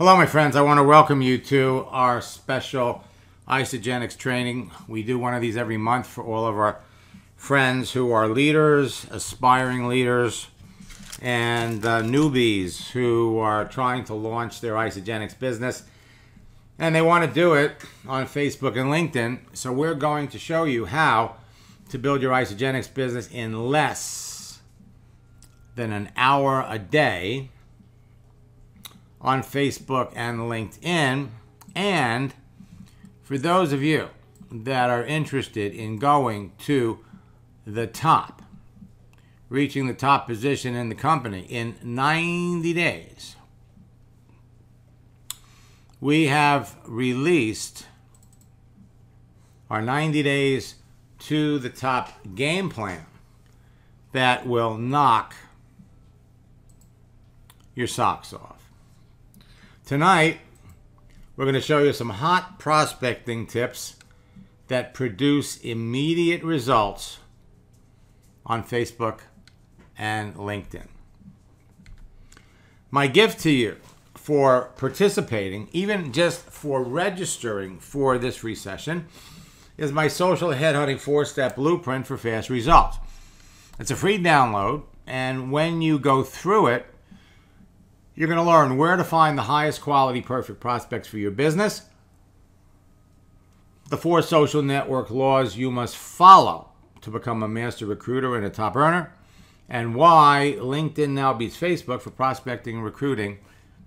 Hello, my friends. I want to welcome you to our special Isagenix training. We do one of these every month for all of our friends who are leaders, aspiring leaders, and newbies who are trying to launch their Isagenix business. And they want to do it on Facebook and LinkedIn. So we're going to show you how to build your Isagenix business in less than an hour a day on Facebook and LinkedIn. And for those of you that are interested in going to the top, reaching the top position in the company in 90 days, we have released our 90 days to the top game plan that will knock your socks off. Tonight, we're going to show you some hot prospecting tips that produce immediate results on Facebook and LinkedIn. My gift to you for participating, even just for registering for this recession, is my social headhunting 4-step blueprint for fast results. It's a free download, and when you go through it, you're going to learn where to find the highest quality perfect prospects for your business, the 4 social network laws you must follow to become a master recruiter and a top earner, and why LinkedIn now beats Facebook for prospecting, recruiting,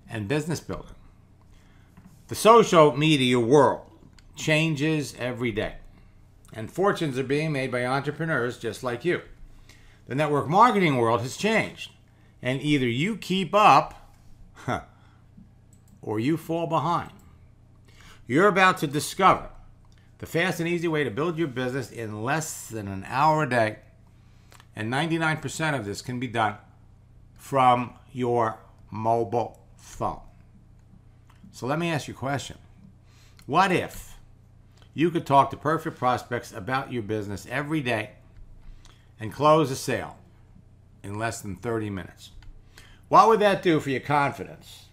and business building. The social media world changes every day, and fortunes are being made by entrepreneurs just like you. The network marketing world has changed, and either you keep up or you fall behind. You're about to discover the fast and easy way to build your business in less than an hour a day, and 99% of this can be done from your mobile phone. So let me ask you a question. What if you could talk to perfect prospects about your business every day and close a sale in less than 30 minutes? What would that do for your confidence?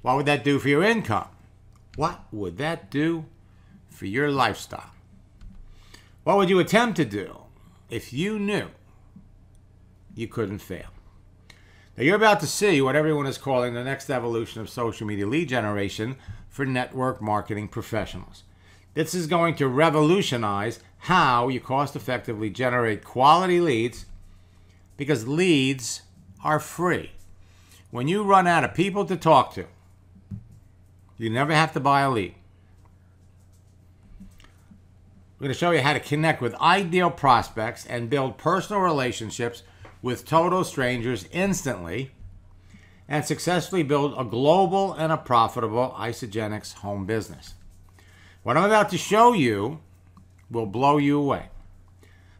What would that do for your income? What would that do for your lifestyle? What would you attempt to do if you knew you couldn't fail? Now, you're about to see what everyone is calling the next evolution of social media lead generation for network marketing professionals. This is going to revolutionize how you cost-effectively generate quality leads, because leads are free. When you run out of people to talk to, you never have to buy a lead. We're going to show you how to connect with ideal prospects and build personal relationships with total strangers instantly, and successfully build a global and a profitable Isagenix home business. What I'm about to show you will blow you away.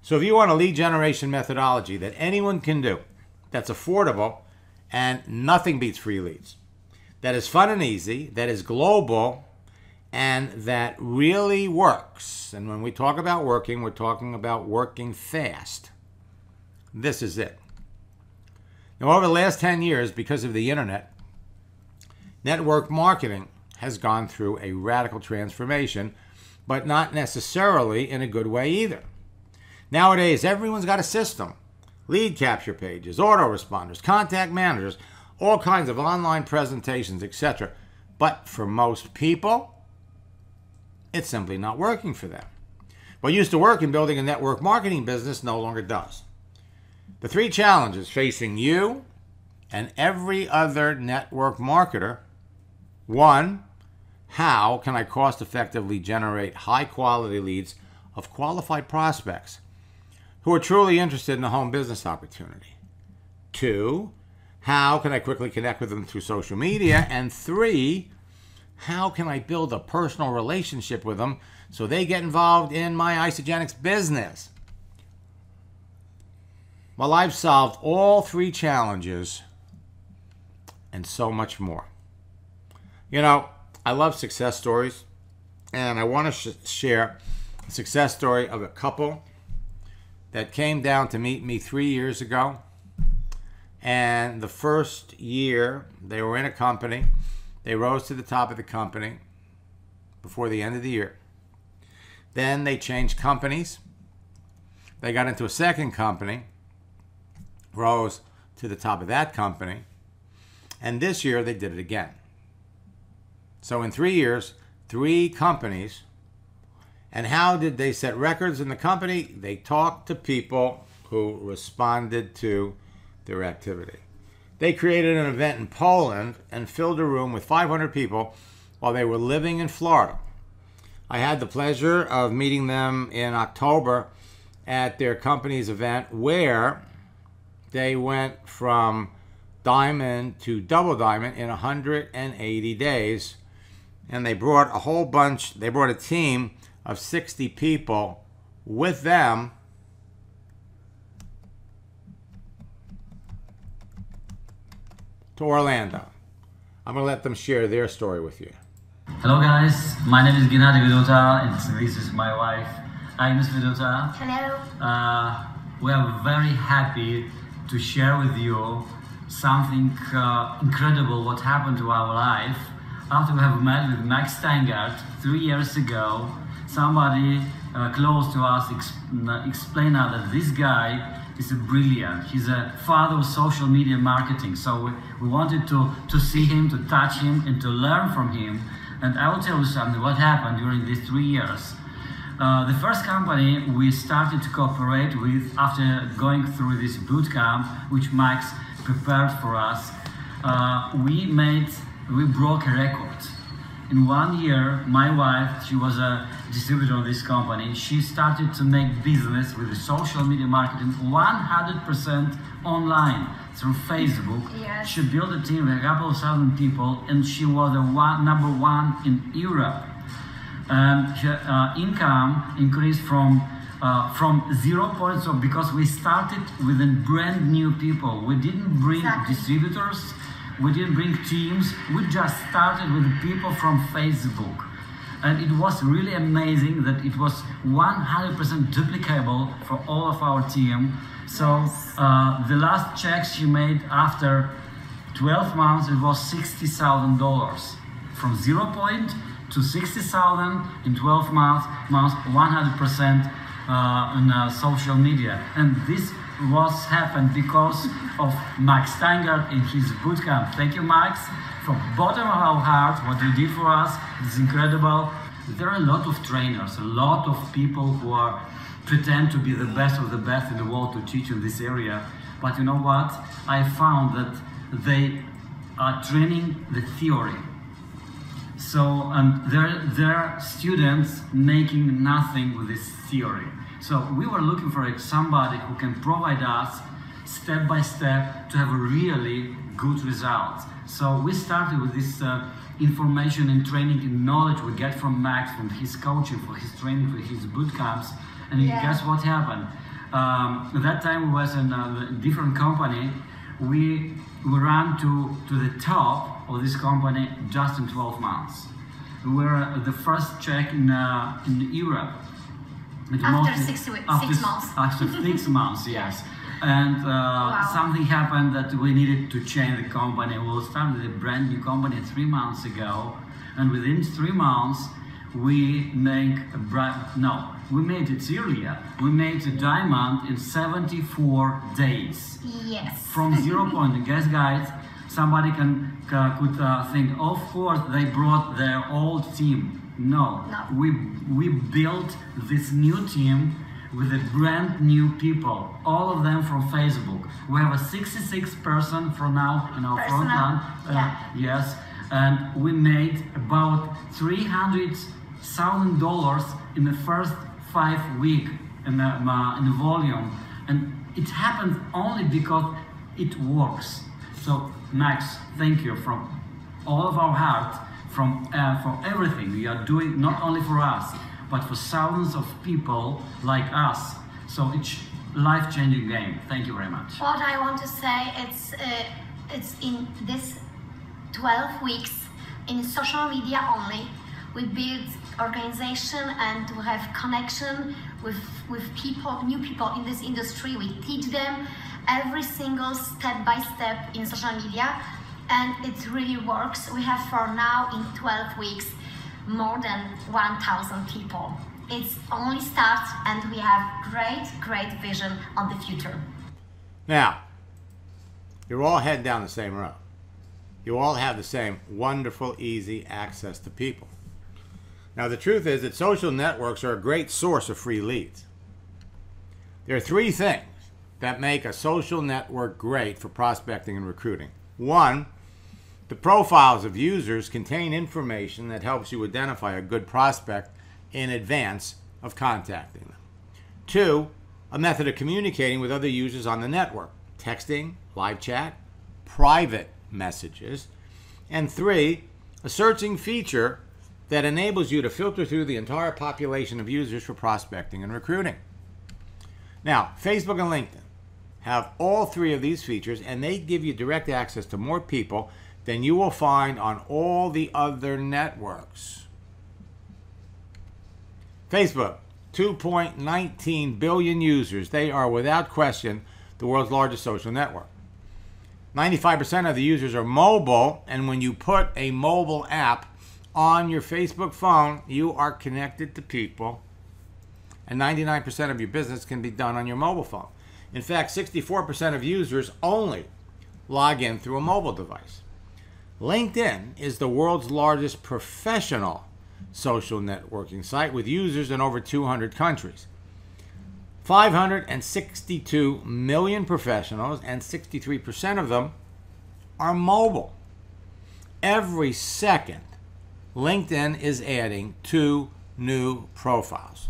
So if you want a lead generation methodology that anyone can do, that's affordable, and nothing beats free leads, that is fun and easy, that is global, and that really works. And when we talk about working, we're talking about working fast. This is it. Now, over the last 10 years, because of the internet, network marketing has gone through a radical transformation, but not necessarily in a good way either. Nowadays, everyone's got a system. Lead capture pages, autoresponders, contact managers, all kinds of online presentations, etc. But for most people, it's simply not working for them. What used to work in building a network marketing business no longer does. The 3 challenges facing you and every other network marketer: 1, how can I cost-effectively generate high-quality leads of qualified prospects who are truly interested in a home business opportunity? 2, how can I quickly connect with them through social media? And 3, how can I build a personal relationship with them so they get involved in my Isagenix business? Well, I've solved all 3 challenges and so much more. You know, I love success stories, and I want to share a success story of a couple that came down to meet me 3 years ago. And the first year they were in a company, They rose to the top of the company before the end of the year. Then they changed companies. They got into a second company, rose to the top of that company, and this year they did it again. So in 3 years, 3 companies. And how did they set records in the company? They talked to people who responded to their activity. They created an event in Poland and filled a room with 500 people while they were living in Florida. I had the pleasure of meeting them in October at their company's event, where they went from diamond to double diamond in 180 days. And they brought a team of 60 people with them to Orlando. I'm going to let them share their story with you. Hello guys, my name is Gennady Vedota and this is my wife, Agnes Vedota. Hello. We are very happy to share with you something incredible what happened to our life. After we have met with Max Steingart 3 years ago, somebody close to us explained us that this guy is brilliant. He's a father of social media marketing. So we wanted to see him, to touch him, and to learn from him. And I will tell you something, what happened during these 3 years. The first company we started to cooperate with after going through this boot camp, which Max prepared for us, we broke a record. In 1 year, my wife, she was a distributor of this company, she started to make business with the social media marketing 100% online through Facebook. Yes. She built a team with a couple of thousand people, and she was the number one in Europe. Her income increased from 0 points, so because we started with brand new people. We didn't bring distributors, we didn't bring teams, we just started with people from Facebook. And it was really amazing that it was 100% duplicable for all of our team. So the last check she made after 12 months, it was $60,000. From 0 point to 60,000 in 12 months, 100% on social media. And this was happened because of Max Steingart in his bootcamp. Thank you, Max. From bottom of our heart, what you did for us is incredible. There are a lot of trainers, a lot of people who pretend to be the best of the best in the world to teach in this area. But you know what? I found that they are training the theory. So there are students making nothing with this theory. So we were looking for somebody who can provide us step by step to have a really good result. So we started with this information and training and knowledge we get from Max, from his coaching, for his training, for his boot camps. And guess what happened? At that time we was in a different company. We ran to the top of this company just in 12 months. We were the first check in Europe. After 6 months. After 6 months, yes. And something happened that we needed to change the company. We started a brand new company 3 months ago, and within 3 months we made we made it earlier. We made a diamond in 74 days. Yes. From 0 point. Guys, somebody could think, of course they brought their old team. No. We built this new team with a brand new people, all of them from Facebook. We have a 66 person for now in our front line. Yes, and we made about $300,000 in the first 5 weeks in the volume, and it happens only because it works. So Max, thank you from all of our heart, for everything you are doing, not only for us, but for thousands of people like us. So it's life-changing game. Thank you very much. What I want to say, it's in this 12 weeks in social media only. We build organization and we have connection with people, new people in this industry. We teach them every single step by step in social media. and it really works. We have for now in 12 weeks more than 1,000 people. It's only start, and we have great vision on the future. Now, you're all heading down the same road. You all have the same wonderful, easy access to people. Now, the truth is that social networks are a great source of free leads. There are three things that make a social network great for prospecting and recruiting. One, the profiles of users contain information that helps you identify a good prospect in advance of contacting them. Two, a method of communicating with other users on the network, texting, live chat, private messages. And three, a searching feature that enables you to filter through the entire population of users for prospecting and recruiting. Now, Facebook and LinkedIn have all three of these features, and they give you direct access to more people than you will find on all the other networks. Facebook, 2.19 billion users. They are without question the world's largest social network. 95% of the users are mobile, and when you put a mobile app on your Facebook phone, you are connected to people, and 99% of your business can be done on your mobile phone. In fact, 64% of users only log in through a mobile device. LinkedIn is the world's largest professional social networking site with users in over 200 countries. 562 million professionals, and 63% of them are mobile. Every second, LinkedIn is adding 2 new profiles.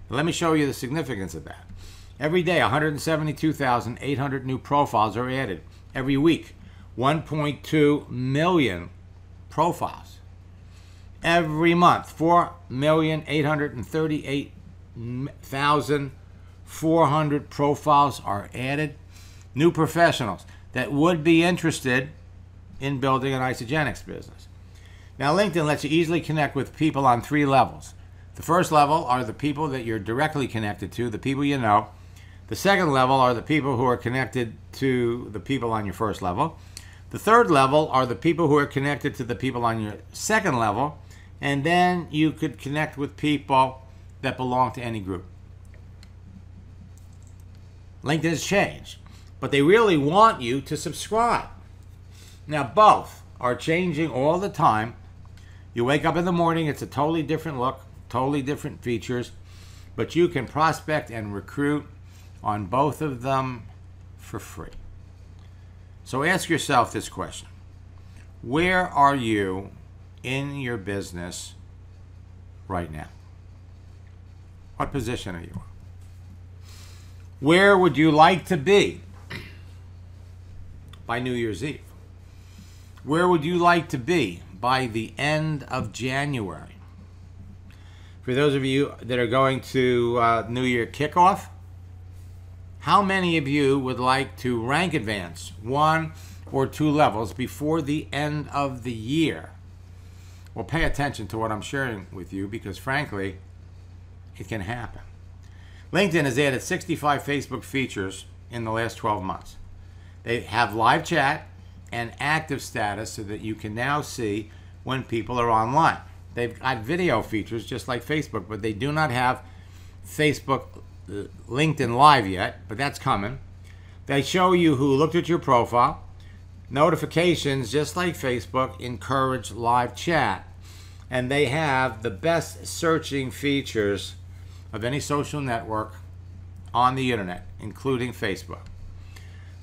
Let me show you the significance of that. Every day, 172,800 new profiles are added. Every week, 1.2 million profiles. Every month, 4,838,400 profiles are added. New professionals that would be interested in building an Isagenix business. Now, LinkedIn lets you easily connect with people on 3 levels. The first level are the people that you're directly connected to, the people you know. The second level are the people who are connected to the people on your first level. The third level are the people who are connected to the people on your second level. And then you could connect with people that belong to any group. LinkedIn has changed, but they really want you to subscribe. Now, both are changing all the time. You wake up in the morning, it's a totally different look, totally different features, but you can prospect and recruit on both of them for free. So ask yourself this question. Where are you in your business right now? What position are you in? Where would you like to be by New Year's Eve? Where would you like to be by the end of January? For those of you that are going to New Year kickoff, how many of you would like to rank advance 1 or 2 levels before the end of the year? Well, pay attention to what I'm sharing with you because, frankly, it can happen. LinkedIn has added 65 Facebook features in the last 12 months. They have live chat and active status so that you can now see when people are online. They've got video features just like Facebook, but they do not have Facebook LinkedIn Live yet, but that's coming. They show you who looked at your profile. Notifications, just like Facebook, encourage live chat. And they have the best searching features of any social network on the internet, including Facebook.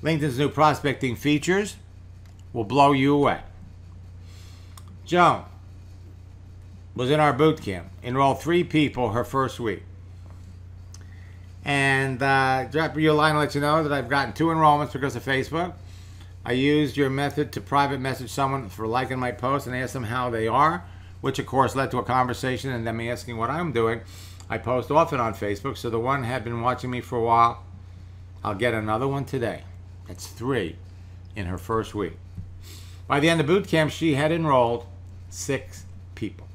LinkedIn's new prospecting features will blow you away. Joan was in our boot camp, enrolled 3 people her first week. And drop you a line to let you know that I've gotten 2 enrollments because of Facebook. I used your method to private message someone for liking my post and ask them how they are, which of course led to a conversation and them asking what I'm doing. I post often on Facebook, so the one had been watching me for a while. I'll get another one today. That's 3 in her first week. By the end of boot camp, she had enrolled 6 people.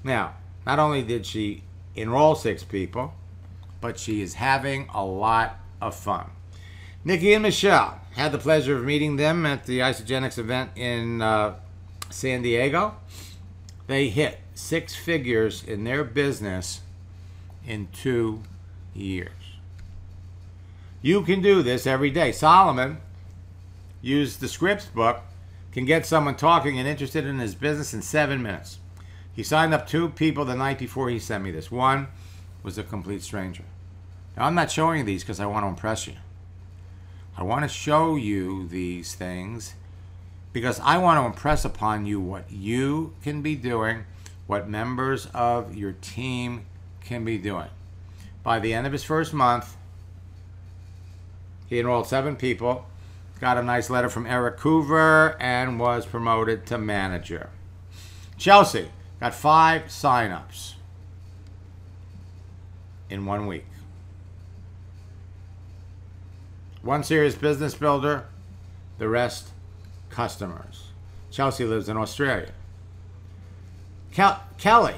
Now, not only did she enroll 6 people, but she is having a lot of fun. Nikki and Michelle, had the pleasure of meeting them at the Isagenix event in San Diego. They hit 6 figures in their business in 2 years. You can do this every day. Solomon used the Scripts book, can get someone talking and interested in his business in 7 minutes. He signed up 2 people the night before he sent me this. One was a complete stranger. Now, I'm not showing you these because I want to impress you. I want to show you these things because I want to impress upon you what you can be doing, what members of your team can be doing. By the end of his first month, he enrolled 7 people, got a nice letter from Eric Coover, and was promoted to manager. Chelsea got 5 signups in 1 week. 1 serious business builder, the rest customers. Chelsea lives in Australia. Kelly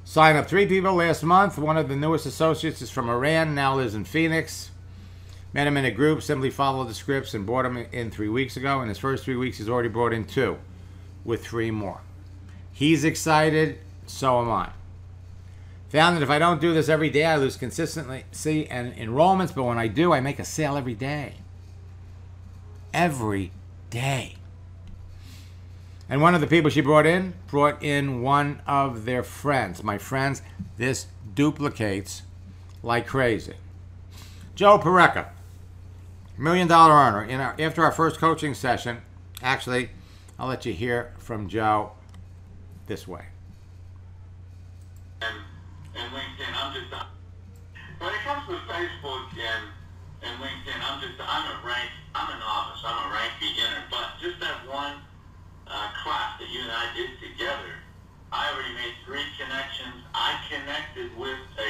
signed up 3 people last month. One of the newest associates is from Iran, now lives in Phoenix. Met him in a group, simply followed the scripts and brought him in 3 weeks ago. In his first 3 weeks, he's already brought in 2 with 3 more. He's excited, so am I. Found that if I don't do this every day, I lose consistency and enrollments, but when I do, I make a sale every day. Every day. And one of the people she brought in one of their friends. My friends, this duplicates like crazy. Joe Pareca, $1 million earner. After our first coaching session, actually, I'll let you hear from Joe this way. And LinkedIn, when it comes to Facebook and LinkedIn, I'm a novice, I'm a rank beginner, but just that one class that you and I did together, I already made 3 connections. I connected with a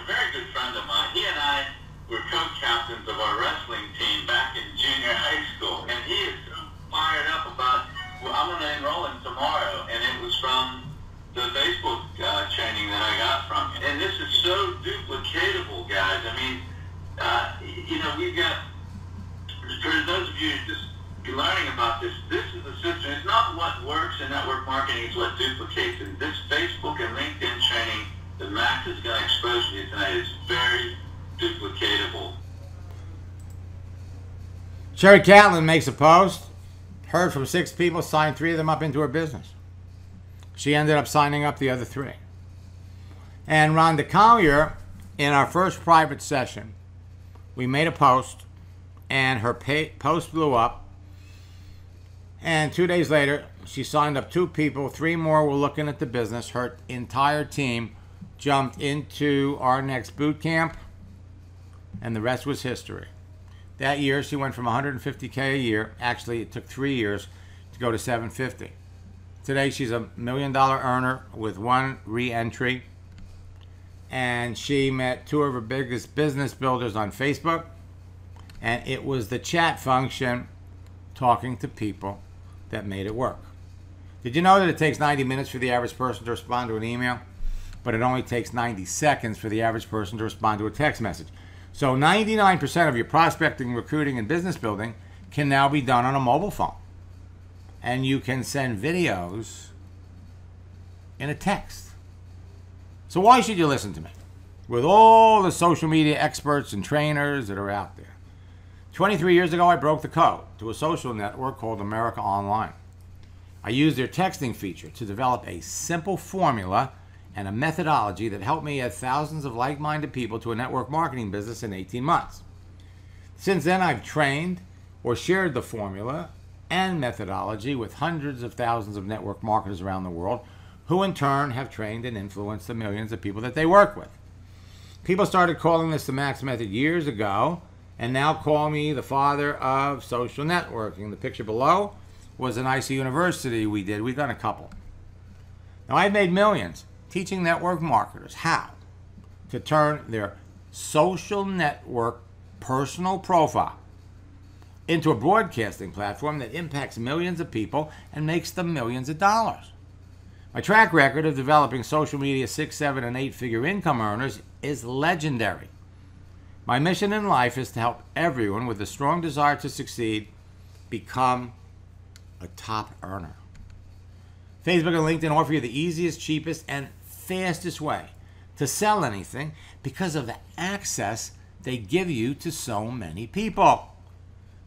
very good friend of mine. He and I were co-captains of our wrestling team back in junior high school, and he is fired up about, well, I'm going to enroll him tomorrow, and it was from the Facebook training that I got from him. And this is so duplicatable, guys. I mean, we've got, for those of you just learning about this, this is the system. It's not what works in network marketing, it's what duplicates. And this Facebook and LinkedIn training that Max is going to expose to you tonight is very duplicatable. Sherry Catlin makes a post, heard from 6 people, signed 3 of them up into her business. She ended up signing up the other 3. And Rhonda Collier, in our first private session, we made a post, and her post blew up. And 2 days later, she signed up 2 people. 3 more were looking at the business. Her entire team jumped into our next boot camp, and the rest was history. That year, she went from $150K a year. Actually, it took 3 years to go to $750. Today, she's a $1 million earner with 1 re-entry. And she met 2 of her biggest business builders on Facebook. And it was the chat function, talking to people, that made it work. Did you know that it takes 90 minutes for the average person to respond to an email? But it only takes 90 seconds for the average person to respond to a text message. So 99% of your prospecting, recruiting, and business building can now be done on a mobile phone. And you can send videos in a text. So why should you listen to me? With all the social media experts and trainers that are out there. 23 years ago, I broke the code to a social network called America Online. I used their texting feature to develop a simple formula and a methodology that helped me add thousands of like-minded people to a network marketing business in 18 months. Since then, I've trained or shared the formula and methodology with hundreds of thousands of network marketers around the world, who in turn have trained and influenced the millions of people that they work with. People started calling this the Max Method years ago, and now call me the father of social networking. The picture below was an IC University we did. We've done a couple. Now, I've made millions teaching network marketers how to turn their social network personal profile into a broadcasting platform that impacts millions of people and makes them millions of dollars. My track record of developing social media 6, 7, and 8-figure income earners is legendary. My mission in life is to help everyone with a strong desire to succeed become a top earner. Facebook and LinkedIn offer you the easiest, cheapest, and fastest way to sell anything because of the access they give you to so many people.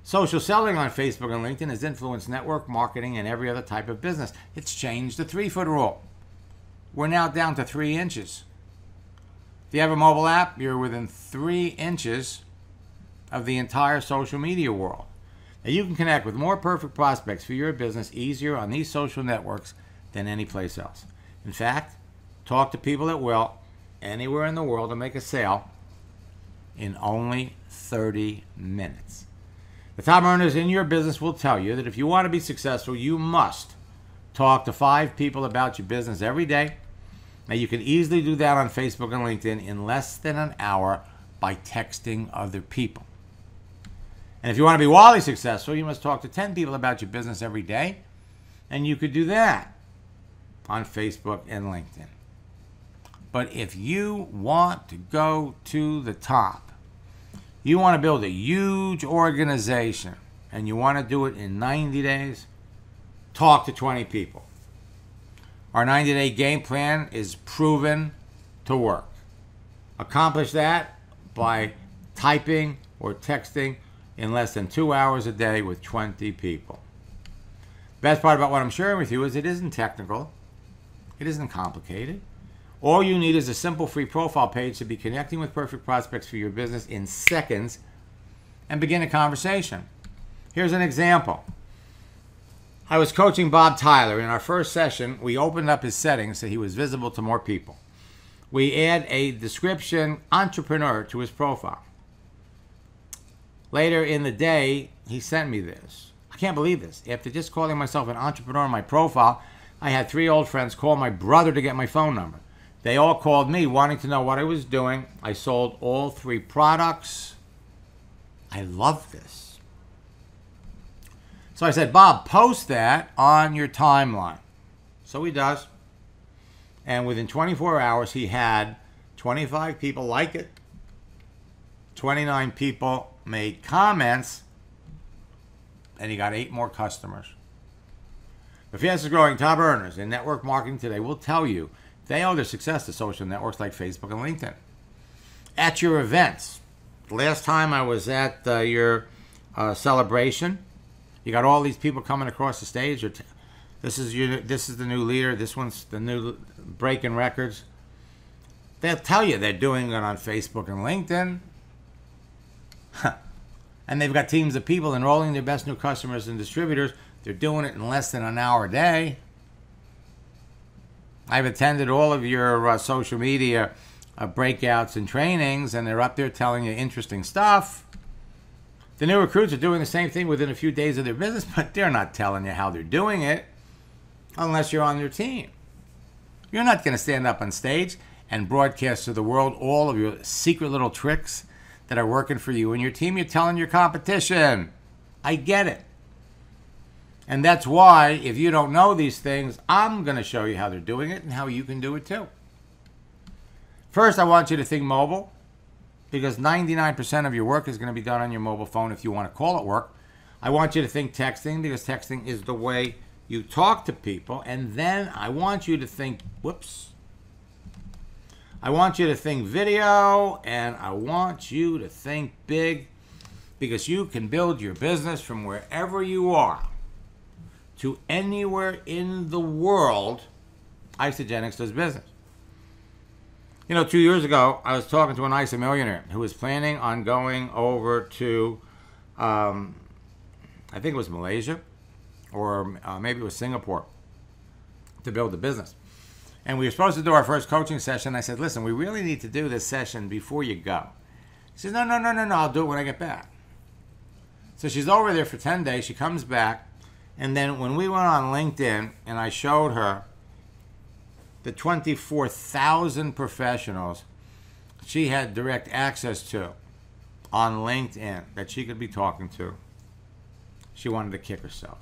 Social selling on Facebook and LinkedIn has influenced network marketing and every other type of business. It's changed the 3-foot rule. We're now down to 3 inches. If you have a mobile app, you're within 3 inches of the entire social media world. Now, you can connect with more perfect prospects for your business easier on these social networks than any place else. In fact, talk to people at will anywhere in the world to make a sale in only 30 minutes. The top earners in your business will tell you that if you want to be successful, you must talk to 5 people about your business every day. Now, you can easily do that on Facebook and LinkedIn in less than an hour by texting other people. And if you want to be wildly successful, you must talk to 10 people about your business every day. And you could do that on Facebook and LinkedIn. But if you want to go to the top, you want to build a huge organization, and you want to do it in 90 days, talk to 20 people. Our 90-day game plan is proven to work. Accomplish that by typing or texting in less than 2 hours a day with 20 people. Best part about what I'm sharing with you is it isn't technical. It isn't complicated. All you need is a simple free profile page to be connecting with perfect prospects for your business in seconds and begin a conversation. Here's an example. I was coaching Bob Tyler. In our first session, we opened up his settings so he was visible to more people. We add a description entrepreneur to his profile. Later in the day, he sent me this. I can't believe this. After just calling myself an entrepreneur on my profile, I had 3 old friends call my brother to get my phone number. They all called me wanting to know what I was doing. I sold all 3 products. I love this. So I said, Bob, post that on your timeline. So he does. And within 24 hours, he had 25 people like it. 29 people made comments. And he got 8 more customers. The fastest growing top earners in network marketing today will tell you they owe their success to social networks like Facebook and LinkedIn. At your events, last time I was at your celebration, you got all these people coming across the stage. This is the new leader. This one's the new breaking records. They'll tell you they're doing it on Facebook and LinkedIn. And they've got teams of people enrolling their best new customers and distributors. They're doing it in less than an hour a day. I've attended all of your social media breakouts and trainings, and they're up there telling you interesting stuff. The new recruits are doing the same thing within a few days of their business, but they're not telling you how they're doing it unless you're on their team. You're not going to stand up on stage and broadcast to the world all of your secret little tricks that are working for you and your team. You're telling your competition. I get it. And that's why, if you don't know these things, I'm going to show you how they're doing it and how you can do it too. First, I want you to think mobile, because 99% of your work is going to be done on your mobile phone if you want to call it work. I want you to think texting, because texting is the way you talk to people. And then I want you to think, I want you to think video, and I want you to think big, because you can build your business from wherever you are to anywhere in the world. Isagenix does business. You know, 2 years ago, I was talking to an ISA millionaire who was planning on going over to, I think it was Malaysia, or maybe it was Singapore, to build a business. And we were supposed to do our first coaching session. I said, listen, we really need to do this session before you go. She says, no, I'll do it when I get back. So she's over there for 10 days. She comes back. And then when we went on LinkedIn and I showed her the 24,000 professionals she had direct access to on LinkedIn that she could be talking to, she wanted to kick herself.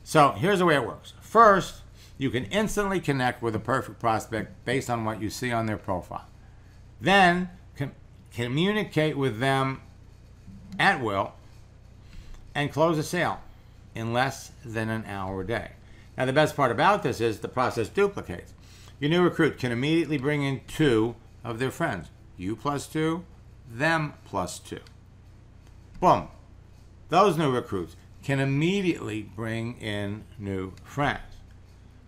So here's the way it works. First, you can instantly connect with a perfect prospect based on what you see on their profile. Then communicate with them at will, and close a sale in less than an hour a day. Now, the best part about this is the process duplicates. Your new recruit can immediately bring in 2 of their friends. You plus 2, them plus 2. Boom. Those new recruits can immediately bring in new friends.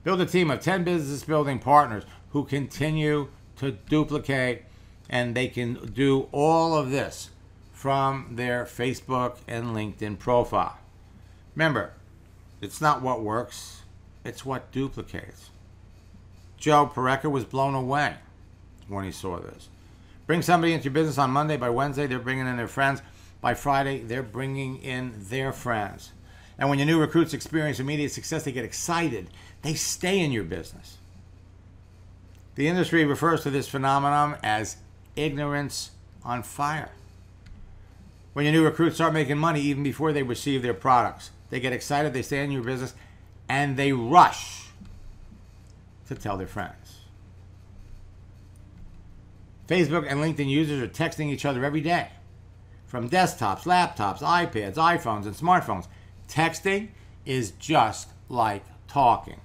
Build a team of 10 business building partners who continue to duplicate, and they can do all of this from their Facebook and LinkedIn profile. Remember, it's not what works, it's what duplicates. Joe Pareca was blown away when he saw this. Bring somebody into your business on Monday. By Wednesday, they're bringing in their friends. By Friday, they're bringing in their friends. And when your new recruits experience immediate success, they get excited. They stay in your business. The industry refers to this phenomenon as ignorance on fire. When your new recruits start making money even before they receive their products, they get excited, they stay in your business, and they rush to tell their friends. Facebook and LinkedIn users are texting each other every day. From desktops, laptops, iPads, iPhones, and smartphones. Texting is just like talking.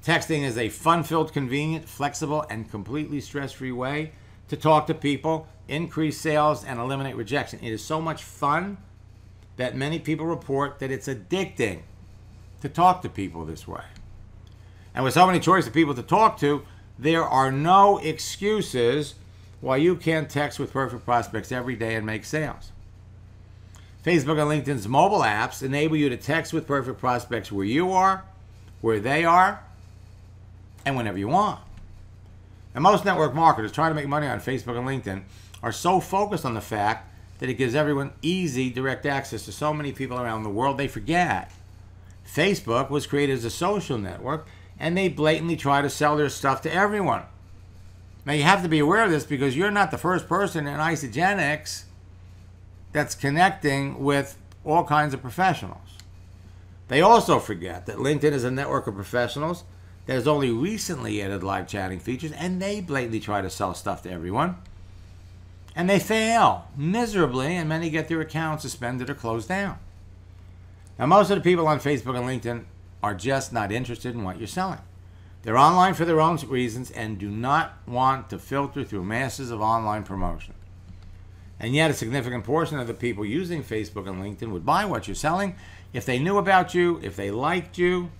Texting is a fun-filled, convenient, flexible, and completely stress-free way to talk to people, increase sales, and eliminate rejection. It is so much fun that many people report that it's addicting to talk to people this way. And with so many choices of people to talk to, there are no excuses why you can't text with perfect prospects every day and make sales. Facebook and LinkedIn's mobile apps enable you to text with perfect prospects where you are, where they are, and whenever you want. And most network marketers trying to make money on Facebook and LinkedIn are so focused on the fact that it gives everyone easy, direct access to so many people around the world, they forget Facebook was created as a social network, and they blatantly try to sell their stuff to everyone. Now, you have to be aware of this because you're not the first person in Isagenix that's connecting with all kinds of professionals. They also forget that LinkedIn is a network of professionals that has only recently added live chatting features, and they blatantly try to sell stuff to everyone. And they fail miserably, and many get their accounts suspended or closed down. Now, most of the people on Facebook and LinkedIn are just not interested in what you're selling. They're online for their own reasons and do not want to filter through masses of online promotion. And yet a significant portion of the people using Facebook and LinkedIn would buy what you're selling if they knew about you, if they liked you,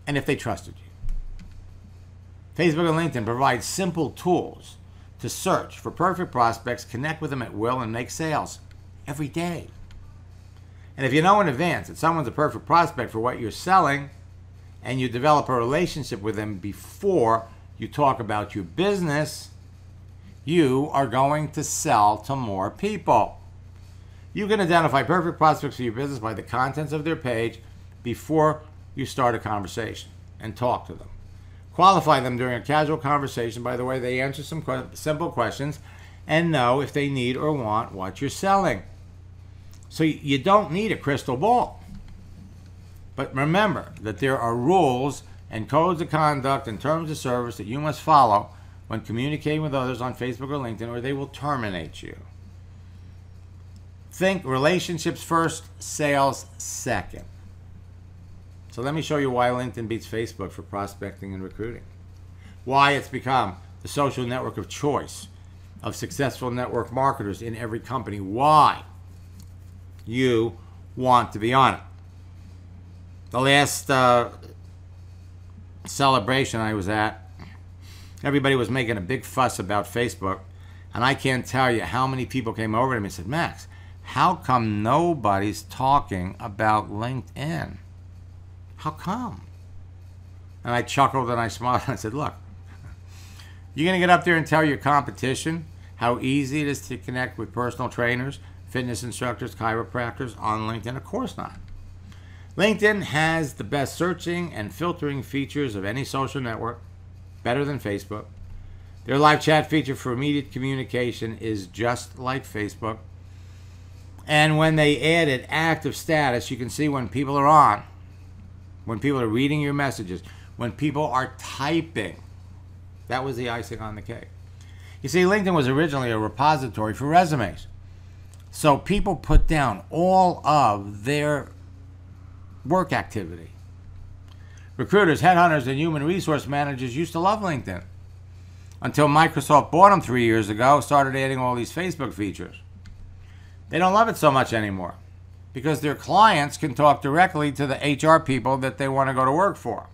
and if they trusted you. Facebook and LinkedIn provide simple tools to search for perfect prospects, connect with them at will, and make sales every day. And if you know in advance that someone's a perfect prospect for what you're selling, and you develop a relationship with them before you talk about your business, you are going to sell to more people. You can identify perfect prospects for your business by the contents of their page before you start a conversation and talk to them. Qualify them during a casual conversation by the way they answer some simple questions and know if they need or want what you're selling. So you don't need a crystal ball. But remember that there are rules and codes of conduct and terms of service that you must follow when communicating with others on Facebook or LinkedIn, or they will terminate you. Think relationships first, sales second. So let me show you why LinkedIn beats Facebook for prospecting and recruiting. Why it's become the social network of choice of successful network marketers in every company. Why you want to be on it. The last celebration I was at, everybody was making a big fuss about Facebook, and I can't tell you how many people came over to me and said, Max, how come nobody's talking about LinkedIn? How come? And I chuckled and I smiled and I said, look, you're going to get up there and tell your competition how easy it is to connect with personal trainers, fitness instructors, chiropractors on LinkedIn? Of course not. LinkedIn has the best searching and filtering features of any social network, better than Facebook. Their live chat feature for immediate communication is just like Facebook. And when they added active status, you can see when people are on, when people are reading your messages, when people are typing. That was the icing on the cake. You see, LinkedIn was originally a repository for resumes. So people put down all of their work activity. Recruiters, headhunters, and human resource managers used to love LinkedIn until Microsoft bought them 3 years ago, started adding all these Facebook features. They don't love it so much anymore because their clients can talk directly to the HR people that they want to go to work for.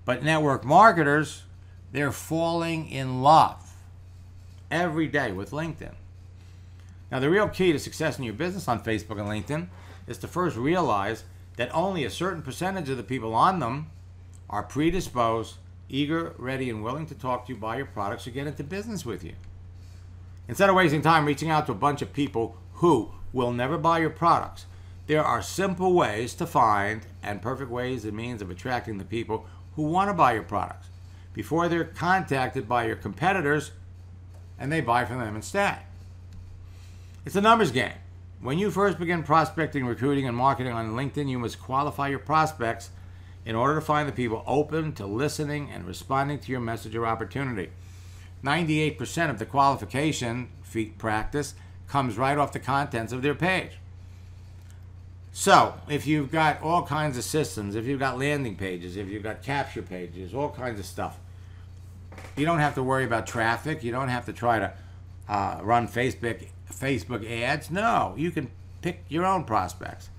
But network marketers, they're falling in love every day with LinkedIn. Now, the real key to success in your business on Facebook and LinkedIn is to first realize that only a certain percentage of the people on them are predisposed, eager, ready, and willing to talk to you, buy your products, or get into business with you. Instead of wasting time reaching out to a bunch of people who will never buy your products, there are simple ways to find and perfect ways and means of attracting the people who want to buy your products before they're contacted by your competitors and they buy from them instead. It's a numbers game. When you first begin prospecting, recruiting, and marketing on LinkedIn, you must qualify your prospects in order to find the people open to listening and responding to your message or opportunity. 98% of the qualification practice comes right off the contents of their page. So, if you've got all kinds of systems, if you've got landing pages, if you've got capture pages, all kinds of stuff, you don't have to worry about traffic. You don't have to try to run Facebook ads. No, you can pick your own prospects.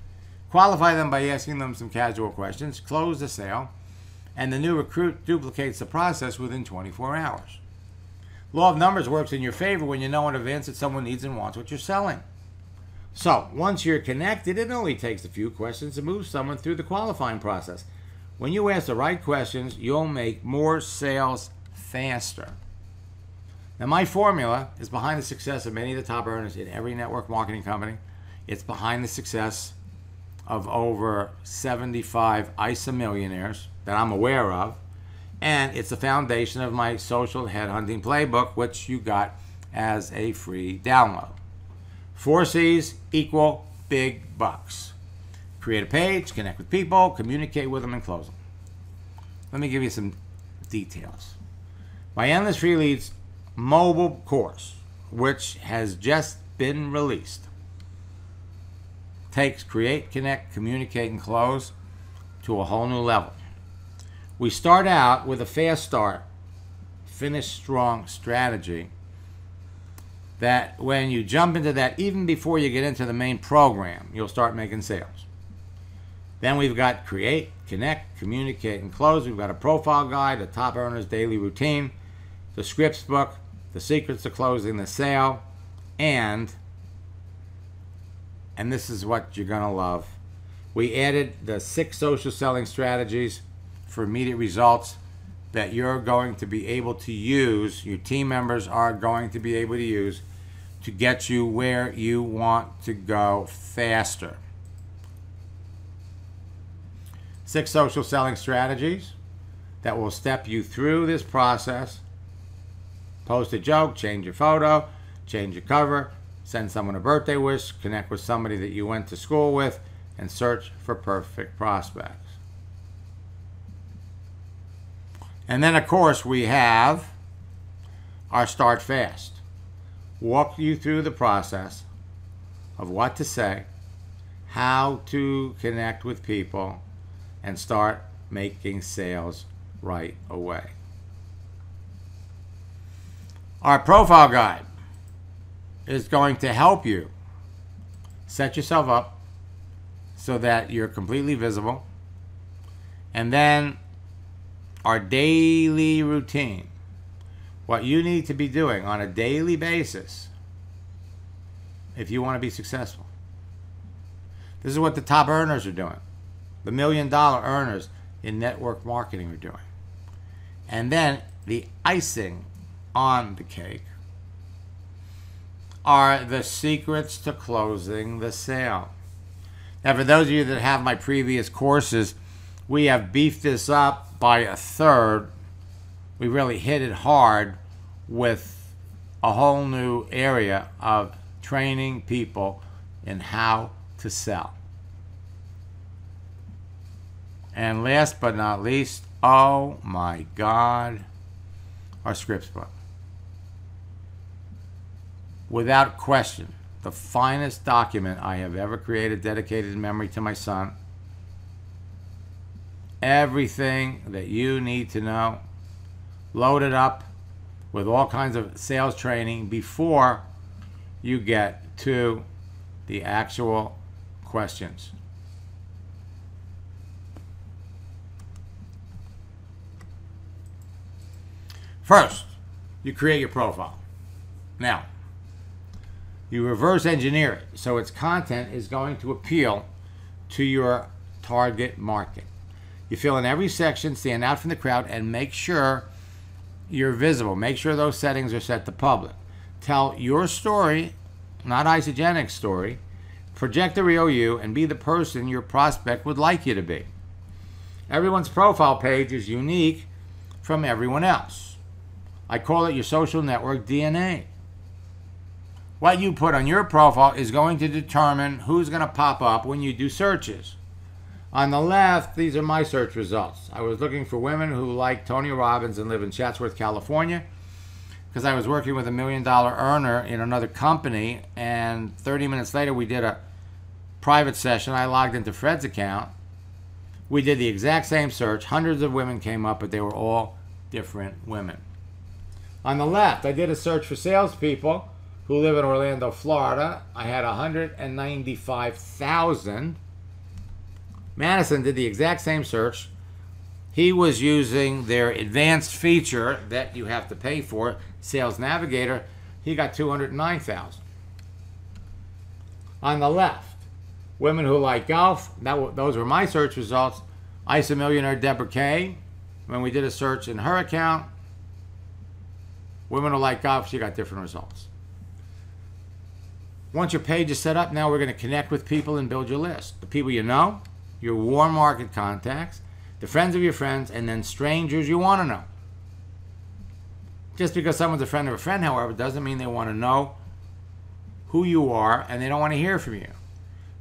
Qualify them by asking them some casual questions, close the sale, and the new recruit duplicates the process within 24 hours. Law of numbers works in your favor when you know in advance that someone needs and wants what you're selling. So, once you're connected, it only takes a few questions to move someone through the qualifying process. When you ask the right questions, you'll make more sales faster. Now, my formula is behind the success of many of the top earners in every network marketing company. It's behind the success of over 75 ISA millionaires that I'm aware of. And it's the foundation of my social headhunting playbook, which you got as a free download. 4 C's equal big bucks. Create a page, connect with people, communicate with them, and close them. Let me give you some details. My Endless Free Leads mobile course, which has just been released, takes create, connect, communicate, and close to a whole new level. We start out with a fast start, finish strong strategy that when you jump into that, even before you get into the main program, you'll start making sales. Then we've got create, connect, communicate, and close. We've got a profile guide, a top earner's daily routine, the scripts book, the secrets to closing the sale, and this is what you're going to love. We added the 6 social selling strategies for immediate results that you're going to be able to use, your team members are going to be able to use to get you where you want to go faster. 6 social selling strategies that will step you through this process. Post a joke, change your photo, change your cover, send someone a birthday wish, connect with somebody that you went to school with, and search for perfect prospects. And then, of course, we have our Start Fast. Walk you through the process of what to say, how to connect with people, and start making sales right away. Our profile guide is going to help you set yourself up so that you're completely visible. And then our daily routine, what you need to be doing on a daily basis if you want to be successful. This is what the top earners are doing. The $1 million earners in network marketing are doing. And then the icing on the cake are the secrets to closing the sale. Now, for those of you that have my previous courses, we have beefed this up by a third. We really hit it hard with a whole new area of training people in how to sell. And last but not least, oh my God, our scripts book. without question, the finest document I have ever created dedicated in memory to my son. Everything that you need to know, loaded up with all kinds of sales training before you get to the actual questions. First, you create your profile. Now, you reverse engineer it so its content is going to appeal to your target market. You fill in every section, stand out from the crowd, and make sure you're visible. Make sure those settings are set to public. Tell your story, not Isagenix story. Project the real you and be the person your prospect would like you to be. Everyone's profile page is unique from everyone else. I call it your social network DNA. What you put on your profile is going to determine who's going to pop up when you do searches. On the left, these are my search results. I was looking for women who like Tony Robbins and live in Chatsworth, California, because I was working with $1 million earner in another company, and 30 minutes later we did a private session. I logged into Fred's account. We did the exact same search. Hundreds of women came up, but they were all different women. On the left, I did a search for salespeople who live in Orlando, Florida. I had 195,000. Madison did the exact same search. He was using their advanced feature that you have to pay for, Sales Navigator. He got 209,000. On the left, women who like golf, those were my search results. ISA millionaire Deborah Kay, when we did a search in her account, women who like golf, she got different results. Once your page is set up, now we're going to connect with people and build your list. The people you know, your warm market contacts, the friends of your friends, and then strangers you want to know. Just because someone's a friend of a friend, however, doesn't mean they want to know who you are and they don't want to hear from you.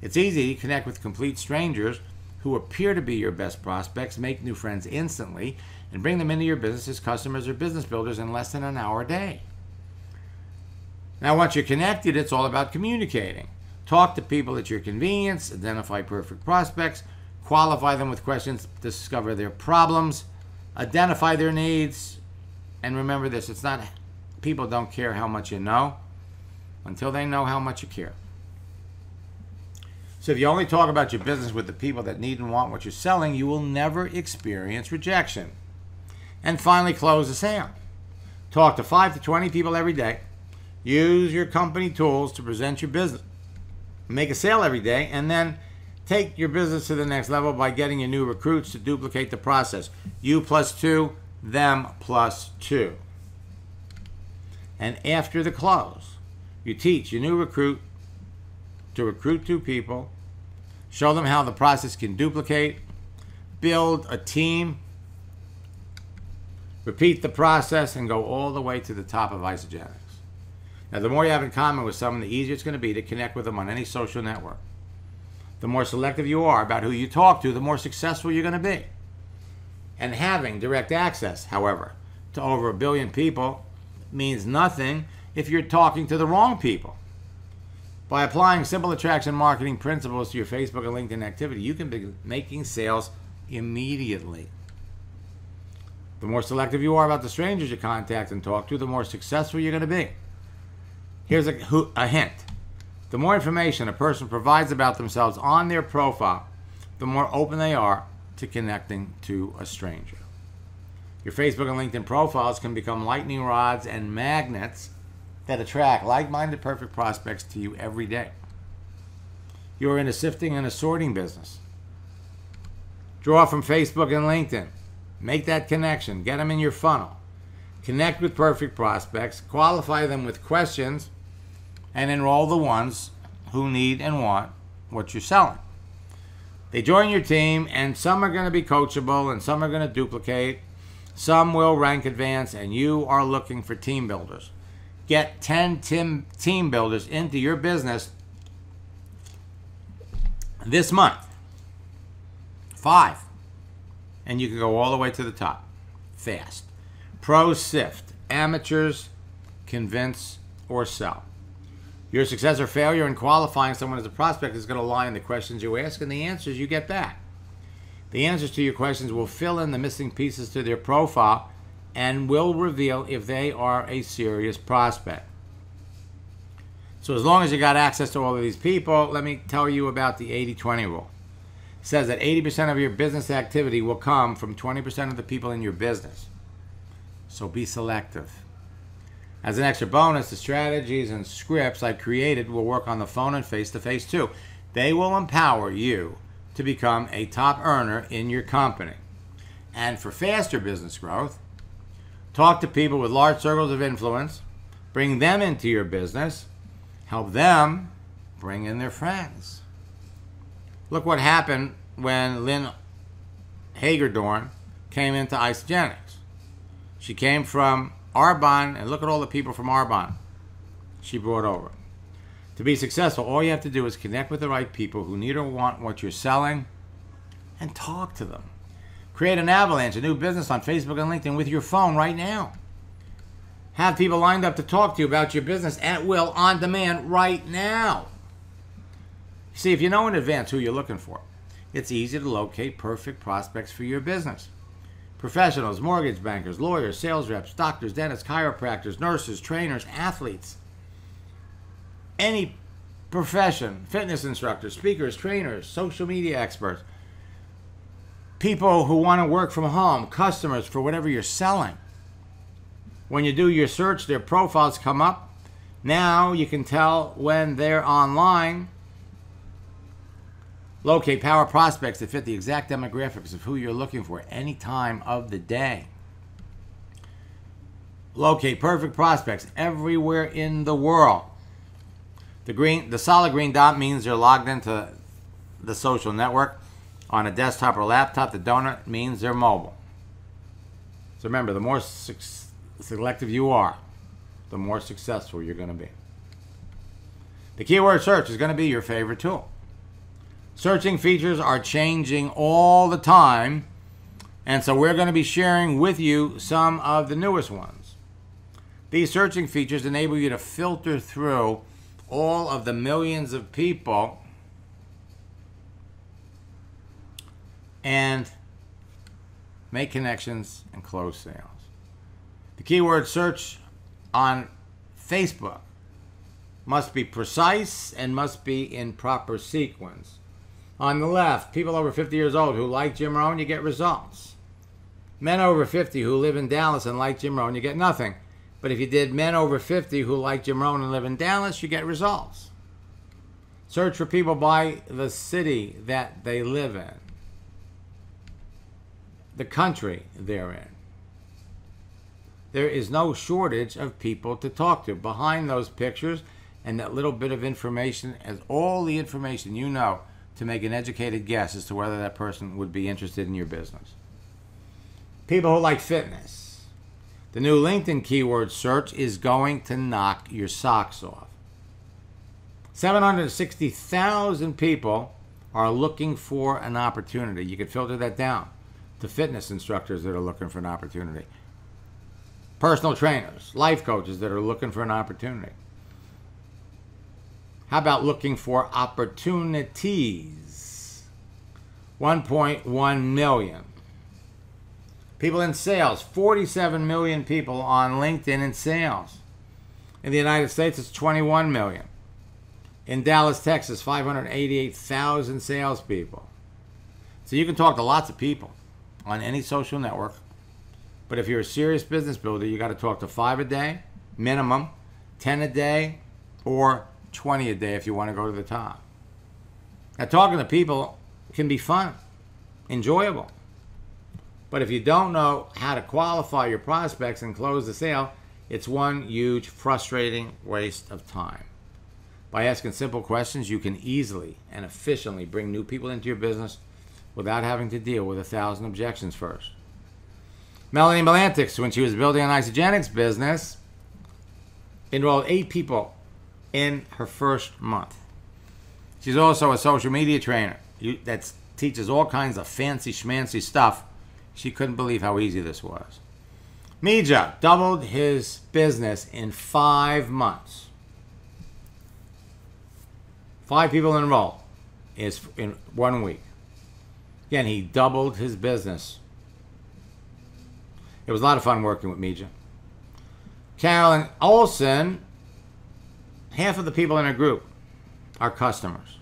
It's easy to connect with complete strangers who appear to be your best prospects, make new friends instantly, and bring them into your business as customers or business builders in less than an hour a day. Now, once you're connected, it's all about communicating. Talk to people at your convenience, identify perfect prospects, qualify them with questions, discover their problems, identify their needs, and remember this, it's not, people don't care how much you know until they know how much you care. So if you only talk about your business with the people that need and want what you're selling, you will never experience rejection. And finally, close the sale. Talk to 5 to 20 people every day. Use your company tools to present your business. Make a sale every day, and then take your business to the next level by getting your new recruits to duplicate the process. You plus 2, them plus 2. And after the close, you teach your new recruit to recruit 2 people, show them how the process can duplicate, build a team, repeat the process, and go all the way to the top of Isagenix. Now, the more you have in common with someone, the easier it's going to be to connect with them on any social network. The more selective you are about who you talk to, the more successful you're going to be. And having direct access, however, to over 1 billion people means nothing if you're talking to the wrong people. By applying simple attraction marketing principles to your Facebook and LinkedIn activity, you can be making sales immediately. The more selective you are about the strangers you contact and talk to, the more successful you're going to be. Here's a hint. The more information a person provides about themselves on their profile, the more open they are to connecting to a stranger. Your Facebook and LinkedIn profiles can become lightning rods and magnets that attract like-minded perfect prospects to you every day. You're in a sifting and a sorting business. Draw from Facebook and LinkedIn. Make that connection. Get them in your funnel. Connect with perfect prospects. Qualify them with questions. And enroll the ones who need and want what you're selling. They join your team, and some are going to be coachable, and some are going to duplicate. Some will rank advance, and you are looking for team builders. Get 10 team builders into your business this month. 5. And you can go all the way to the top. Fast. Pros sift. Amateurs convince or sell. Your success or failure in qualifying someone as a prospect is going to lie in the questions you ask and the answers you get back. The answers to your questions will fill in the missing pieces to their profile and will reveal if they are a serious prospect. So as long as you got access to all of these people, let me tell you about the 80-20 rule. It says that 80% of your business activity will come from 20% of the people in your business. So be selective. As an extra bonus, the strategies and scripts I created will work on the phone and face-to-face too. They will empower you to become a top earner in your company. And for faster business growth, talk to people with large circles of influence, bring them into your business, help them bring in their friends. Look what happened when Lynn Hagerdorn came into Isagenix. She came from Arbonne, and look at all the people from Arbonne she brought over. To be successful, all you have to do is connect with the right people who need or want what you're selling and talk to them. Create an avalanche, a new business on Facebook and LinkedIn with your phone right now. Have people lined up to talk to you about your business at will, on demand, right now. See, if you know in advance who you're looking for, it's easy to locate perfect prospects for your business. Professionals, mortgage bankers, lawyers, sales reps, doctors, dentists, chiropractors, nurses, trainers, athletes. Any profession, fitness instructors, speakers, trainers, social media experts, people who want to work from home, customers for whatever you're selling. When you do your search, their profiles come up. Now you can tell when they're online. Locate power prospects that fit the exact demographics of who you're looking for any time of the day. Locate perfect prospects everywhere in the world. The solid green dot means they're logged into the social network on a desktop or laptop. The donut means they're mobile. So remember, the more selective you are, the more successful you're going to be. The keyword search is going to be your favorite tool. Searching features are changing all the time, and so we're going to be sharing with you some of the newest ones. These searching features enable you to filter through all of the millions of people and make connections and close sales. The keyword search on Facebook must be precise and must be in proper sequence. On the left, people over 50 years old who like Jim Rohn, you get results. Men over 50 who live in Dallas and like Jim Rohn, you get nothing. But if you did men over 50 who like Jim Rohn and live in Dallas, you get results. Search for people by the city that they live in, the country they're in. There is no shortage of people to talk to. Behind those pictures and that little bit of information is all the information you know to make an educated guess as to whether that person would be interested in your business. People who like fitness. The new LinkedIn keyword search is going to knock your socks off. 760,000 people are looking for an opportunity. You could filter that down to fitness instructors that are looking for an opportunity. Personal trainers, life coaches that are looking for an opportunity. How about looking for opportunities? 1.1 million. People in sales, 47 million people on LinkedIn in sales. In the United States, it's 21 million. In Dallas, Texas, 588,000 salespeople. So you can talk to lots of people on any social network. But if you're a serious business builder, you got to talk to 5 a day, minimum, 10 a day, or 20 a day if you want to go to the top. Now, talking to people can be fun, enjoyable. But if you don't know how to qualify your prospects and close the sale, it's one huge, frustrating waste of time. By asking simple questions, you can easily and efficiently bring new people into your business without having to deal with 1,000 objections first. Melanie Melantix, when she was building an Isagenix business, enrolled 8 people in her first month. She's also a social media trainer that teaches all kinds of fancy schmancy stuff. She couldn't believe how easy this was. Mija doubled his business in 5 months. 5 people enrolled is in 1 week. Again, he doubled his business. It was a lot of fun working with Mija. Carolyn Olson, half of the people in her group are customers.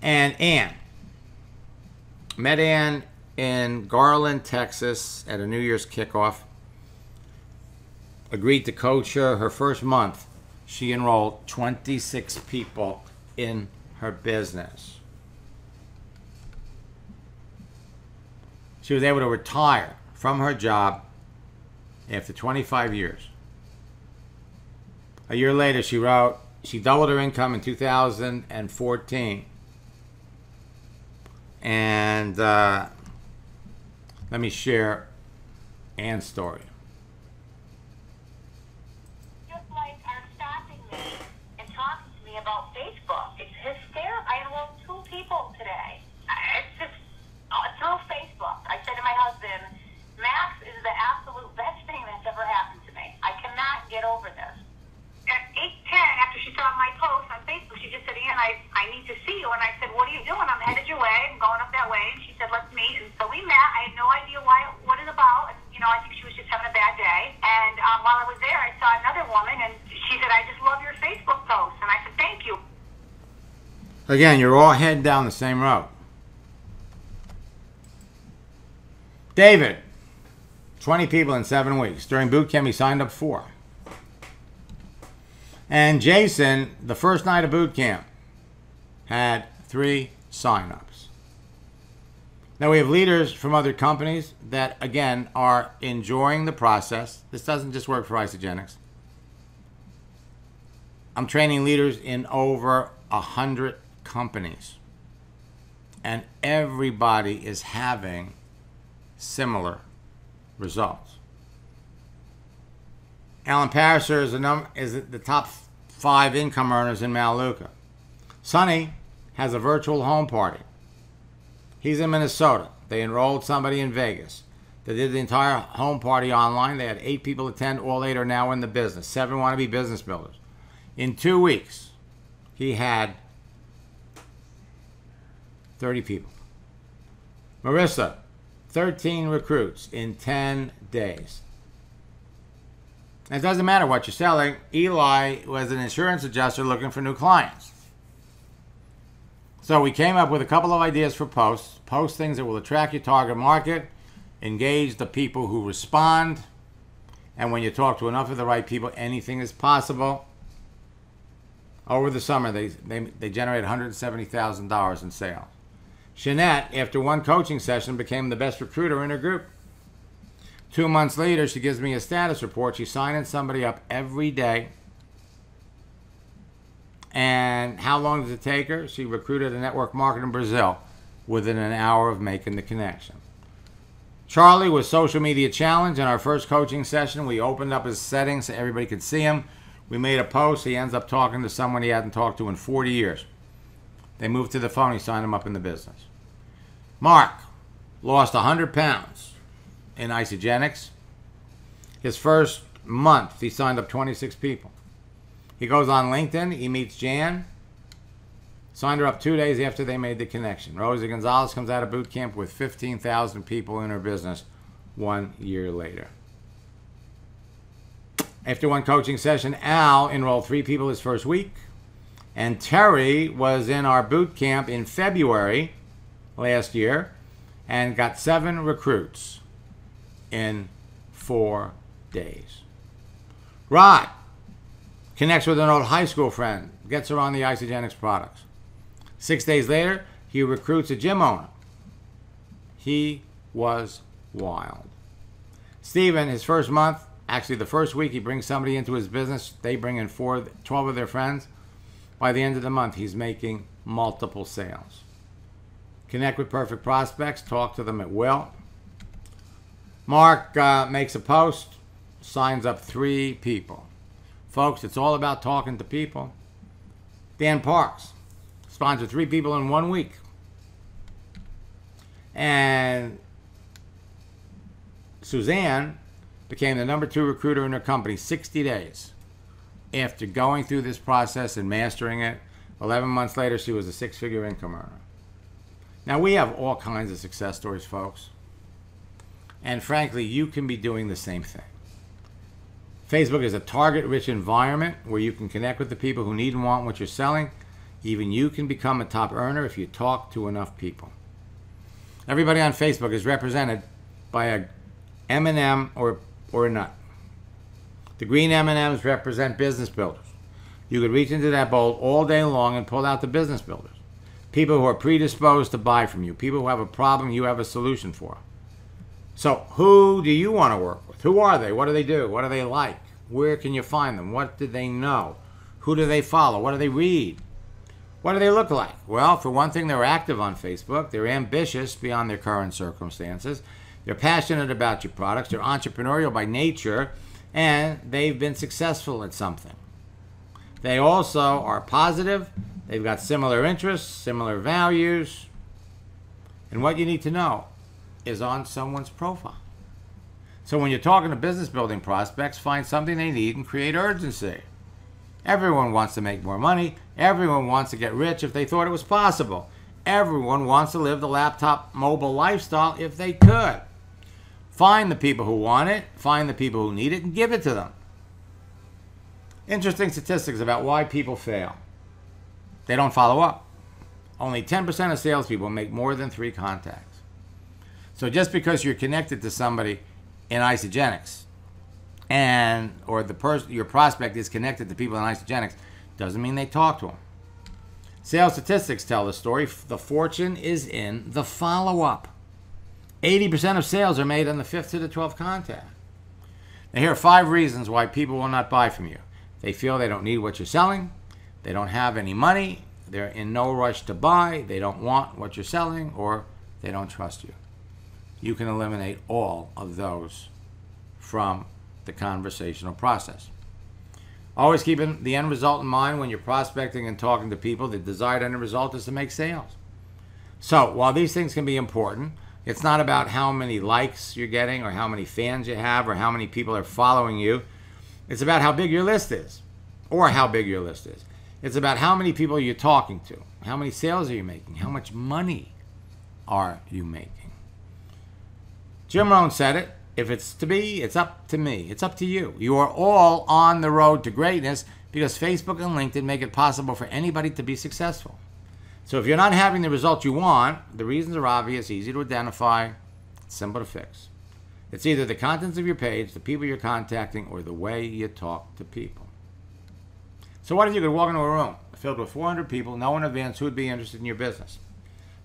And Ann. Met Ann in Garland, Texas at a New Year's kickoff. Agreed to coach her. Her first month, she enrolled 26 people in her business. She was able to retire from her job after 25 years. A year later, she wrote, she doubled her income in 2014. And let me share Ann's story. Just like are stopping me and talking to me about Facebook. It's hysterical. I enrolled 2 people today. It's just through Facebook. I said to my husband, Max is the absolute best thing that's ever happened to me. I cannot get over this. At 8:10, after she saw my post on Facebook, she just said, Ian, I need to see you. And I said, what are you doing? I'm headed your way. I'm going up that way. And she said, let's meet. And so we met. I had no idea what it's about. And, I think she was just having a bad day. And while I was there, I saw another woman. And she said, I just love your Facebook post. And I said, thank you. Again, you're all heading down the same road. David, 20 people in 7 weeks. During boot camp, he signed up 4. And Jason, the first night of boot camp, had 3 signups. Now we have leaders from other companies that, again, are enjoying the process. This doesn't just work for Isagenix. I'm training leaders in over 100 companies. And everybody is having similar results. Alan Pariser is the top 5 income earners in Mamaluca. Sonny has a virtual home party. He's in Minnesota. They enrolled somebody in Vegas. They did the entire home party online. They had 8 people attend. All 8 are now in the business. 7 want to be business builders. In 2 weeks, he had 30 people. Marissa, 13 recruits in 10 days. It doesn't matter what you're selling. Eli was an insurance adjuster looking for new clients. So we came up with a couple of ideas for posts. Post things that will attract your target market, engage the people who respond, and when you talk to enough of the right people, anything is possible. Over the summer, they generated $170,000 in sales. Jeanette, after 1 coaching session, became the best recruiter in her group. 2 months later, she gives me a status report. She's signing somebody up every day. And how long does it take her? She recruited a network marketer in Brazil within an hour of making the connection. Charlie was social media challenge. In our first coaching session, we opened up his settings so everybody could see him. We made a post. He ends up talking to someone he hadn't talked to in 40 years. They moved to the phone. He signed him up in the business. Mark lost 100 pounds in Isagenix. His first month, he signed up 26 people. He goes on LinkedIn. He meets Jan. Signed her up 2 days after they made the connection. Rosie Gonzalez comes out of boot camp with 15,000 people in her business 1 year later. After 1 coaching session, Al enrolled 3 people his first week. And Terry was in our boot camp in February last year and got 7 recruits in 4 days. Rod connects with an old high school friend, gets her on the Isagenix products. 6 days later, he recruits a gym owner. He was wild. Steven, his first month, actually the first week, he brings somebody into his business. They bring in 12 of their friends. By the end of the month, he's making multiple sales. Connect with perfect prospects. Talk to them at will. Mark makes a post, signs up 3 people. Folks, it's all about talking to people. Dan Parks sponsored 3 people in 1 week. And Suzanne became the number 2 recruiter in her company 60 days after going through this process and mastering it. 11 months later, she was a six-figure income earner. Now, we have all kinds of success stories, folks. And frankly, you can be doing the same thing. Facebook is a target-rich environment where you can connect with the people who need and want what you're selling. Even you can become a top earner if you talk to enough people. Everybody on Facebook is represented by a M&M or a nut. The green M&Ms represent business builders. You could reach into that bowl all day long and pull out the business builders. People who are predisposed to buy from you. People who have a problem you have a solution for. So who do you want to work with? Who are they? What do they do? What do they like? Where can you find them? What do they know? Who do they follow? What do they read? What do they look like? Well, for one thing, they're active on Facebook. They're ambitious beyond their current circumstances. They're passionate about your products. They're entrepreneurial by nature, and they've been successful at something. They also are positive. They've got similar interests, similar values. And what you need to know is on someone's profile. So when you're talking to business building prospects, find something they need and create urgency. Everyone wants to make more money. Everyone wants to get rich if they thought it was possible. Everyone wants to live the laptop mobile lifestyle if they could. Find the people who want it, find the people who need it, and give it to them. Interesting statistics about why people fail. They don't follow up. Only 10% of salespeople make more than 3 contacts. So just because you're connected to somebody in Isagenix, or your prospect is connected to people in Isagenix, doesn't mean they talk to them. Sales statistics tell the story. The fortune is in the follow-up. 80% of sales are made on the 5th to the 12th contact. Now here are 5 reasons why people will not buy from you. They feel they don't need what you're selling. They don't have any money. They're in no rush to buy. They don't want what you're selling, or they don't trust you. You can eliminate all of those from the conversational process. Always keeping the end result in mind when you're prospecting and talking to people. The desired end result is to make sales. So while these things can be important, it's not about how many likes you're getting or how many fans you have or how many people are following you. It's about how big your list is, or how big your list is. It's about how many people you're talking to. How many sales are you making? How much money are you making? Jim Rohn said it. If it's to be, it's up to me. It's up to you. You are all on the road to greatness because Facebook and LinkedIn make it possible for anybody to be successful. So if you're not having the results you want, the reasons are obvious, easy to identify, simple to fix. It's either the contents of your page, the people you're contacting, or the way you talk to people. So what if you could walk into a room filled with 400 people, know in advance who would be interested in your business?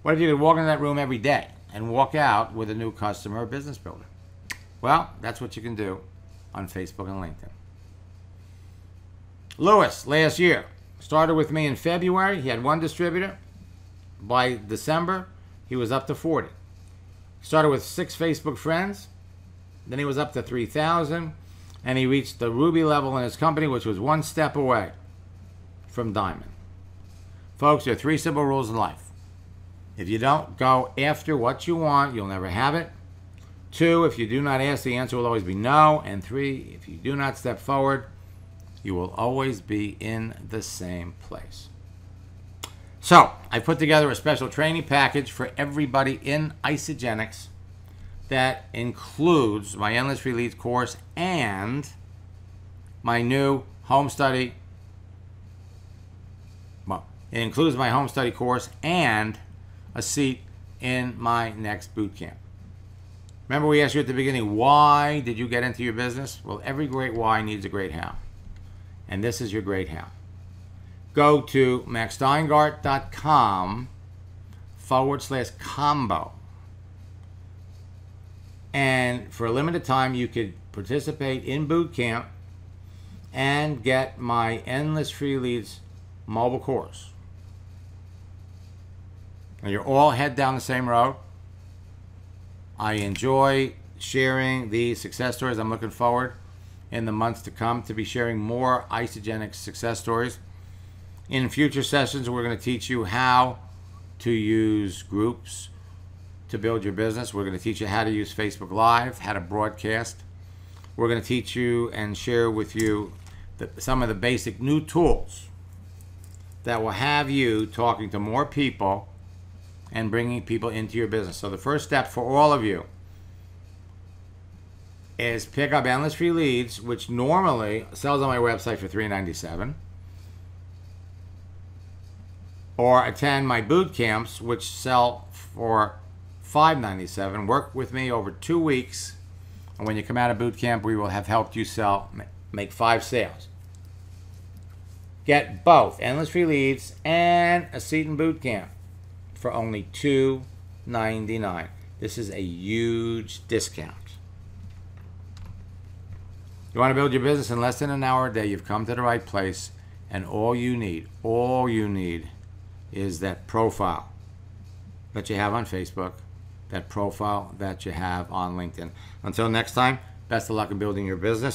What if you could walk into that room every day and walk out with a new customer or business builder? Well, that's what you can do on Facebook and LinkedIn. Lewis, last year, started with me in February. He had 1 distributor. By December, he was up to 40. Started with 6 Facebook friends. Then he was up to 3,000. And he reached the Ruby level in his company, which was 1 step away from Diamond. Folks, there are 3 simple rules in life. If you don't go after what you want, you'll never have it. 2, if you do not ask, the answer will always be no. And 3, if you do not step forward, you will always be in the same place. So, I put together a special training package for everybody in Isagenix that includes my Endless Free Leads course and my new home study. Well, it includes my home study course and a seat in my next boot camp. Remember we asked you at the beginning, why did you get into your business? Well, every great why needs a great how. And this is your great how. Go to maxsteingart.com/combo. And for a limited time, you could participate in boot camp and get my Endless Free Leads mobile course. And you're all head down the same road. I enjoy sharing these success stories. I'm looking forward in the months to come to be sharing more Isagenix success stories. In future sessions, we're going to teach you how to use groups to build your business. We're going to teach you how to use Facebook Live, how to broadcast. We're going to teach you and share with you some of the basic new tools that will have you talking to more people and bringing people into your business. So the first step for all of you is pick up Endless Free Leads, which normally sells on my website for $3.97, or attend my boot camps, which sell for $5.97. Work with me over 2 weeks, and when you come out of boot camp, we will have helped you make 5 sales. Get both Endless Free Leads and a seat in boot camp for only $2.99. This is a huge discount. You want to build your business in less than an hour a day, you've come to the right place, and all you need is that profile that you have on Facebook, that profile that you have on LinkedIn. Until next time, best of luck in building your business.